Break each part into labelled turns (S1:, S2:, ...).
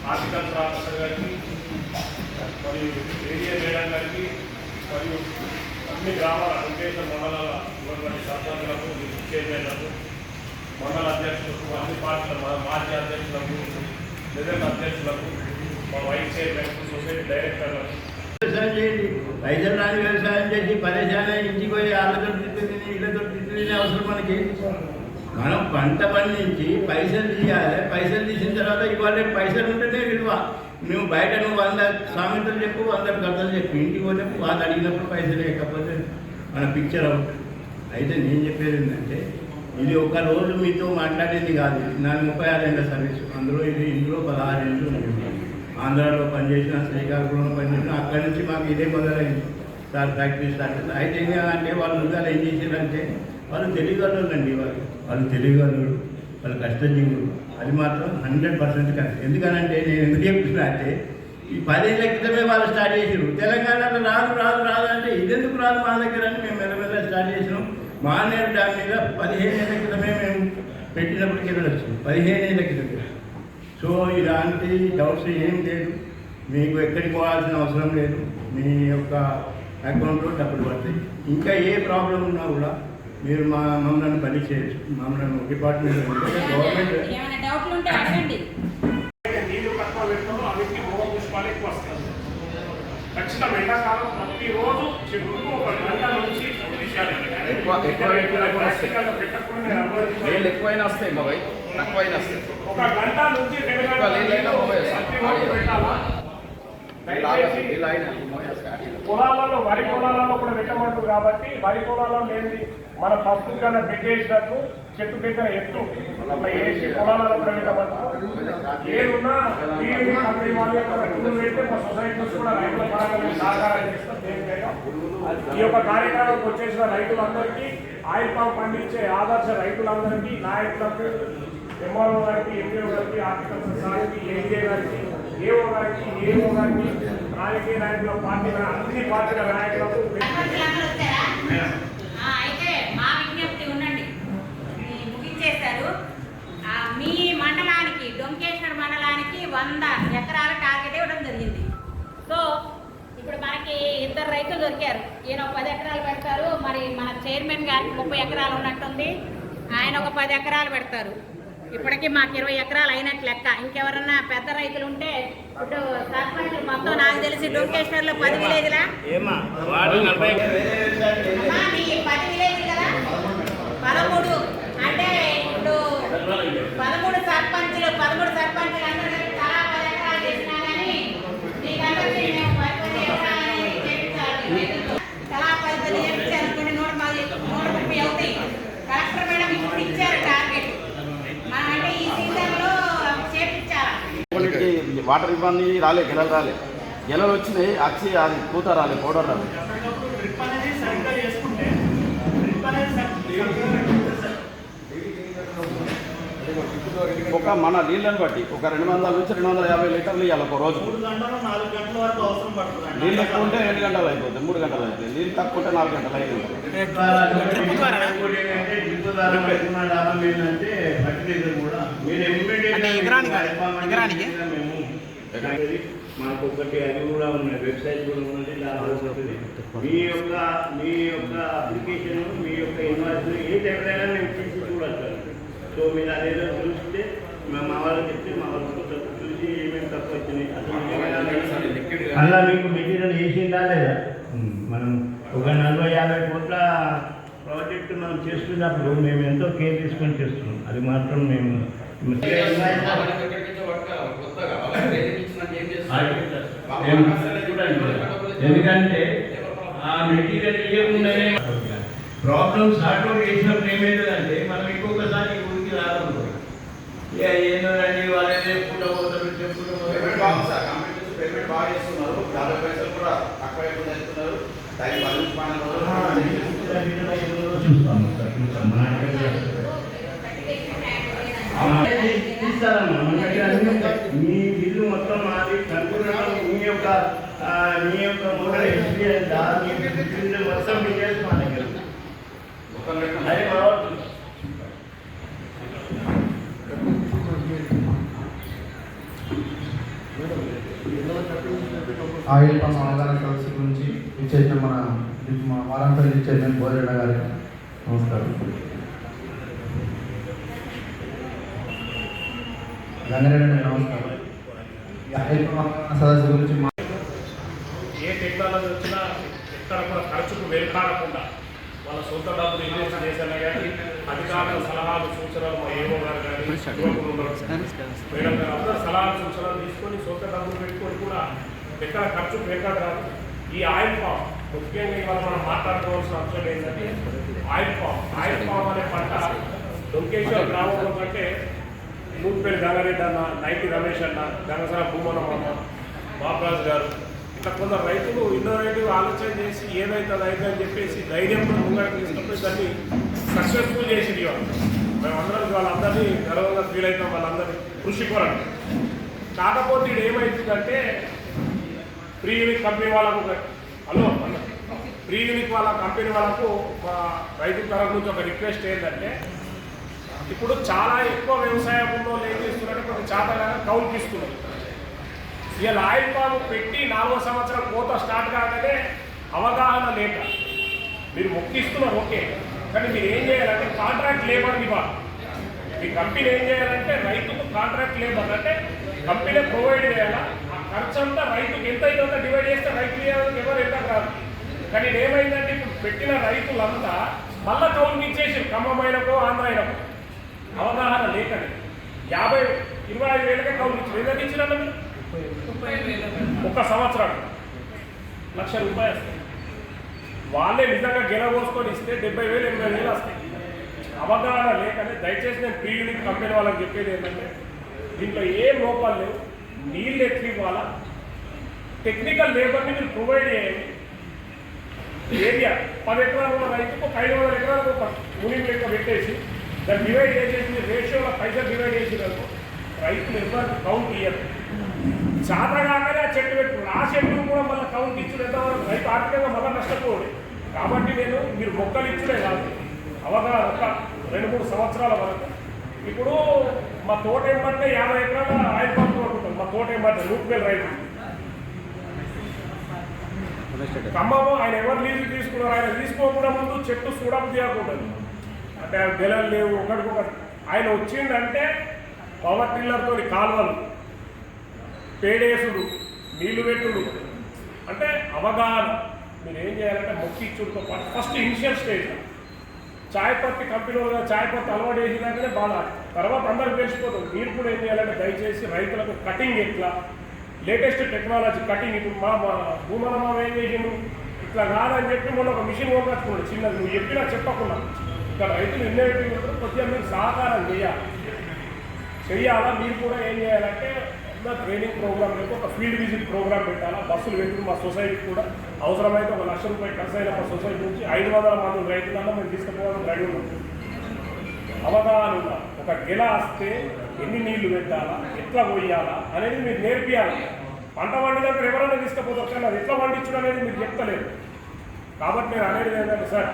S1: Horticulture officer గారికి మరియు area madam గారికి మరియు అన్ని గ్రామాల దుర్గేశ్వర మండలాల ఉన్నటువంటి సర్పంచులకు చైర్మన్లకు మండల అధ్యక్షులకు అన్ని పార్టీల మాజీ అధ్యక్షులకు నిజం అధ్యక్షులకు మా వైస్ చైర్మన్ సొసైటీ డైరెక్టర్లకు
S2: వ్యవసాయం చేయండి. పైసలు రాని వ్యవసాయం చేసి పరేషాన్ ఇంటికి పోయి వాళ్ళతో తిట్టుకుని ఇళ్ళతో తిట్టుకునే అవసరం మనకి. మనం పంట పండించి పైసలు తీయాలి. పైసలు తీసిన తర్వాత ఇవాళ పైసలు ఉంటేనే విలువ. నువ్వు బయట 100 సామెతలు చెప్పు, 100 కథలు చెప్పు, ఇంటికి పోతే వాళ్ళు అడిగినప్పుడు పైసలు లేకపోతే మన పిక్చర్ అవుట్. అయితే నేను చెప్పేది ఏంటంటే ఇది ఒక రోజు మీతో మాట్లాడేది కాదు. నాకు 36 ఏళ్ళ సర్వీసు. ఇందులో 16 ఏళ్ళు నేను ఆంధ్రాలో పనిచేసిన, శ్రీకాకుళంలో పనిచేసిన. అక్కడి నుంచి మాకు ఇదే మొదలైంది సార్ ఫ్యాక్టరీ స్టార్ట్. అయితే అంటే వాళ్ళు నిజాలు ఏం చేశారంటే వాళ్ళు తెలియగలరు అండి. వాళ్ళు తెలియగలరు, వాళ్ళు కష్టజీవులు. అది మాత్రం 100% కరెక్ట్. ఎందుకనంటే నేను ఎందుకు చెప్తున్నా అంటే ఈ 10 ఏళ్ళ క్రితమే వాళ్ళు స్టార్ట్ చేసారు. తెలంగాణలో రాదు అంటే ఇదెందుకు రాదు మా దగ్గర అని మేము మెల్లమెల్ల స్టార్ట్ చేసినాం. మానేరు డ్యామ్ మీద 15 ఏళ్ళ క్రితమే మేము పెట్టినప్పటికీ వెళ్ళొచ్చు. 15 ఏళ్ళ క్రితమే. సో ఇలాంటి డౌట్స్ ఏం లేదు. మీకు ఎక్కడికి పోవాల్సిన అవసరం లేదు. మీ యొక్క అకౌంట్లో డబ్బులు పడతాయి. ఇంకా ఏ ప్రాబ్లం ఉన్నా కూడా మీరు మమ్మల్ని పని చేయొచ్చు. మమ్మల్ని డిపార్ట్మెంట్ గవర్నమెంట్
S1: నీళ్ళు తక్కువ పెట్టడం అవిటికి మూల పుష్పాలు ఎక్కువ వస్తాయి. ఖచ్చితంగా ఎండాకాలం ప్రతిరోజు చెరువుకు 1 గంట నుంచి
S3: ఎక్కువైనా వస్తాయి బాబాయ్, తక్కువైనా వస్తాయి.
S1: 1 గంట నుంచి 2 గంటలు పెట్టాలా. పొలాలలో వరి పొలాలలో కూడా పెట్టమంటారు కాబట్టి వరి పొలాలలో లేని మన పప్పు కన్నా పెట్టేసినట్టు చెట్టు దగ్గర ఎత్తు వేసి పొలాలలో కూడా పెట్టమంటారు. ఏదున్నా నీరు కంపెనీ వాళ్ళ యొక్క పెడితే మా సొసైటీ నుంచి కూడా రైతుల పరంగా సహకారం చేస్తాం. ఈ యొక్క కార్యక్రమానికి వచ్చేసిన రైతులందరికీ, ఆయిల్ పామ్ పండించే ఆదర్శ రైతులందరికీ, నాయకులకు, ఎంఆర్ఓ గారికి, ఎంపీఓ గారికి, హార్టికల్చర్ సార్కి, ఏడీఏ గారికి, ఏఓ గారికి, రాజకీయ నాయకుల పార్టీల అన్ని పార్టీల నాయకులకు
S4: అయితే మా విజ్ఞప్తి ఉండండి. ముగించేశారు. మీ మండలానికి, డొంకేశ్వర్ మండలానికి 100 ఎకరాల టార్గెట్ ఇవ్వడం జరిగింది. సో ఇప్పుడు మనకి 2 రైతులు దొరికారు. ఈయన ఒక 10 ఎకరాలు పెడతారు. మరి మన చైర్మన్ గారికి 30 ఎకరాలు ఉన్నట్టుంది. ఆయన ఒక 10 ఎకరాలు పెడతారు. ఇప్పటికీ మాకు 20 ఎకరాలు అయినట్టు లెక్క. ఇంకెవరన్నా పెద్ద రైతులు ఉంటే ఇప్పుడు సర్పంచ్ మొత్తం నాకు తెలిసి డొంకేశ్వర్లో 10 విలేజ్లా 10 విలేజ్ కదా, 13 అంటే ఇప్పుడు 13 సర్పంచులు అందరూ తలా 10 ఎకరాలు చేసినా కానీ మీకందరికీ మేము 10 ఎకరాలని చేయించాలి. తలా 10 చేయించాలనుకోండి 130 అవుతాయి. కలెక్టర్ మేడం ఇప్పుడు ఇచ్చారు టార్గెట్. అంటే ఈ సీజన్లో చేయించాలి.
S3: వాటర్ ఇబ్బంది రాలే, గెలలు వచ్చినాయి. వచ్చి అది పూత రాలే, పౌడర్ రాలే. ఒక మన నీళ్ళని బట్టి ఒక 200 నుంచి 250 లీటర్లు ఇవ్వాలి ఒక రోజు. నీళ్ళు ఎక్కువ ఉంటే 2 గంటలు అయిపోతుంది, 3 గంటలు అయిపోతుంది. నీళ్ళు తక్కువ ఉంటే 4 గంటలు అయిపోతుంది.
S2: మాకు ఒకటి అది కూడా ఉన్నది, వెబ్సైట్ కూడా ఉన్నది. మీ యొక్క అప్లికేషన్, మీ యొక్క ఇన్వాయిస్ ఏది ఎవరైనా మేము తీసి చూడచ్చు. సో మీరు అదేదో చూస్తే మా వాళ్ళకి చెప్తే మా వాళ్ళకి చూసి ఏమేమి తక్కువ వచ్చినాయి అలా మీకు మెటీరియల్ వేసిందా లేదా. మనం ఒక 40-50 కోట్ల ప్రాజెక్టు మనం చేస్తున్నప్పుడు మేము ఎంతో కేర్ తీసుకొని చేస్తున్నాం. అది మాత్రం మేము ఎందుకంటే ఆ మెటీరియల్ ఏమున్నాయి ప్రాబ్లమ్స్ సార్ట్ అవుట్ చేసినప్పుడు ఏమైందంటే మనం ఇంకొకసారి ఊరికి రావడం ఏంటంటే వాళ్ళే చెప్పుకుంటూ పోతారు
S3: బాగా చేస్తున్నారు. 50 పైసలు కూడా తక్కువ చేస్తున్నారు.
S2: మీ బిల్లు మొత్తం మాది కనుక్కున్నాం. మీ యొక్క మోడల్ ఎక్స్పీరియన్స్ మొత్తం డీటెయిల్స్ మా దగ్గర అది
S5: ఆయిల్ పంప్ అవగాహన సదస్సు గురించి ఇచ్చేసిన మన వారాంతరం చైర్మన్ బోరెడ్డ గారికి నమస్కారం. గంగారెడ్డి నమస్కారం. ఈ ఆయిల్ పంప్ అవగాహన సదస్సు గురించి
S1: ఏ టెక్నాలజీ వచ్చినా ఎక్కడ కూడా ఖర్చుకు వెనుకాడకుండా వాళ్ళ సొంత డబ్బులు ఇన్వెస్ట్ చేసినా కానీ అధికారుల సలహాలు సూచనలు మా ఏమో గారు కానీ మేడం గారు అందరూ సలహాలు సూచనలు తీసుకొని సొంత డబ్బులు పెట్టుకొని కూడా ఎక్కడ ఖర్చుకు వెనుకాడరాదు. ఈ ఆయిల్ పామ్ ముఖ్యంగా ఇవాళ మనం మాట్లాడుకోవాల్సిన అంశం ఏంటంటే ఆయిల్ పామ్ అనే పంట డొంకేశ్వర గ్రామంలో కంటే నూతిపల్లి గంగారెడ్డి అన్న, నైటి రమేష్ అన్న, గంగసర భూమనం అన్న, బాబరాజు గారు ఇట్లా కొందరు రైతులు ఇన్నోవేటివ్ ఆలోచన చేసి ఏదైతుంది అయితే అని చెప్పేసి ధైర్యంతో ముంగడికి తీసుకుంటే దాన్ని సక్సెస్ఫుల్ చేసి మేమందరం వాళ్ళందరినీ గర్వంగా ఫీల్ అవుతాం, వాళ్ళందరినీ కృషి కొరండి. కాకపోతే ఇది ఏమవుతుందంటే ప్రీ యూనిట్ కంపెనీ వాళ్ళకు ప్రీ యూనిట్ వాళ్ళ కంపెనీ వాళ్ళకు మా రైతుల తరఫు నుంచి ఒక రిక్వెస్ట్ ఏంటంటే ఇప్పుడు చాలా ఎక్కువ వ్యవసాయ భూములు ఏం చేస్తున్నారంటే కొంచెం చేతగా కౌలుకి ఇస్తున్నారు. ఇలా ఆయిల్ పాము పెట్టి 4వ సంవత్సరం కోత స్టార్ట్ కాగానే అవగాహన లేక మీరు మొక్కిస్తున్నారు ఓకే, కానీ మీరు ఏం చేయాలంటే కాంట్రాక్ట్ లేబర్ని ఇవ్వాలి. మీ కంపెనీ ఏం చేయాలంటే రైతుకు కాంట్రాక్ట్ లేబర్ అంటే కంపెనీ ప్రొవైడ్ చేయాలా, ఆ ఖర్చు అంతా రైతుకు ఎంత అయితే డివైడ్ చేస్తే రైతు ఎవరు ఎంత కాదు. కానీ ఏమైందంటే ఇప్పుడు పెట్టిన రైతులంతా మళ్ళా కౌలుకి ఇచ్చేసి ఖమ్మైనకో ఆంధ్రాయినకో అవగాహన లేకని 25,000కే కౌలుకి ఇచ్చారు. ఏదైనా ఇచ్చినట్టు మీరు ఒక్క సంవత్సరానికి ₹1,00,000 వస్తాయి. వాళ్ళే నిజంగా గెలవోసుకొని ఇస్తే 70,000 80,000 వస్తాయి. అవగాహన లేకనే దయచేసి నేను ప్రీ యూనిట్ కంపెనీ వాళ్ళకి చెప్పేది ఏంటంటే దీంట్లో ఏం లోపాలు లేవు, నీళ్ళు ఎత్తి ఇవ్వాలా, టెక్నికల్ లేబర్ని మీరు ప్రొవైడ్ చేయండి. ఏరియా 10 ఎకరాలు ఉన్న రైతుకు 500 ఎకరాలకు ఒక యూనిట్ లెక్క పెట్టేసి దాన్ని డివైడ్ చేసేసి రేషియోలో పైసలు డివైడ్ చేసినందుకు రైతులు ఎవరు కౌంట్ ఇయ్యరు. చేతగానే ఆ చెట్టు పెట్టుకున్నారు, ఆ చెట్టు కూడా మళ్ళీ కౌంట్ ఇచ్చిన ఎంతవరకు రైతు ఆర్థికంగా మళ్ళీ నష్టపోడు. కాబట్టి నేను మీరు మొక్కలు ఇచ్చుడే కాదు అవగాహన ఒక 2-3 సంవత్సరాల వరకు. ఇప్పుడు మా తోట ఏమంటే 50 ఎకరాల ఆయిల్ పంప్ కొట్టుకుంటాం. మా తోట ఏమంటే నూతిపల్లి రైతు ఖమ్మము ఆయన ఎవరు లీజు తీసుకున్నారు, ఆయన తీసుకోకుండా ముందు చెట్టు చూడపు తీయకూడదు అంటే గెలలు లేవు ఒకటికొకటి. ఆయన వచ్చిందంటే పవర్ టిల్లర్తో కాలువలు పేడేసుడు నీళ్లు పెట్టుడు అంటే అవగాహన. మీరు ఏం చేయాలంటే మొక్కి ఇచ్చుడుతో పాటు ఫస్ట్ ఇనిషియల్ స్టేజ్ చాయ్ పత్తి కంపెనీలో చాయ్ పత్తి అలవాటు చేసినాకనే బాగా తర్వాత అందరికి తెలిసిపోతుంది. మీరు కూడా ఏం చేయాలంటే దయచేసి రైతులకు కటింగ్ ఎట్లా లేటెస్ట్ టెక్నాలజీ కటింగ్ ఇప్పుడు మా భూమనమా ఏం చేసిండు ఇట్లా కాదని చెప్పి మొన్న ఒక మిషన్ కొనుకొచ్చుకున్నాడు చిన్నది, నువ్వు చెప్పినా చెప్పకుండా. ఇక్కడ రైతులు ఇన్నోవేటివ్ కొద్దిగా మీరు సహకారం చెయ్యాలా. మీరు కూడా ఏం చేయాలంటే ట్రైనింగ్ ప్రోగ్రామ్ లేక ఒక ఫీల్డ్ విజిట్ ప్రోగ్రామ్ పెట్టాలా. బస్సులు పెట్టి మా సొసైటీకి కూడా అవసరమైతే ₹1,00,000 ఖర్చు అయిన మా సొసైటీ నుంచి 500 మంది రైతులన్నా మేము తీసుకుపోవాలని రెడీ ఉన్నాం. అవగాహన ఉండాలి. ఒక గెల వస్తే ఎన్ని నీళ్లు పెట్టాలా, ఎట్లా పోయాలా అనేది మీరు నేర్పియాలి. పంట వండినాక ఎవరైనా తీసుకుపోతారు కానీ అది ఎట్లా వండించడం అనేది మీరు చెప్తలేదు. కాబట్టి నేను అనేది ఏంటంటే సార్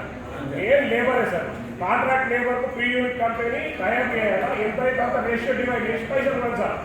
S1: నేను లేబరే సార్, కాంట్రాక్ట్ లేబర్కు ప్రీ యూనిట్ కంపెనీ తయారు చేయాలా, ఎంత అయితే అంత రేషియో డివైడ్ చేసి పైసలు సార్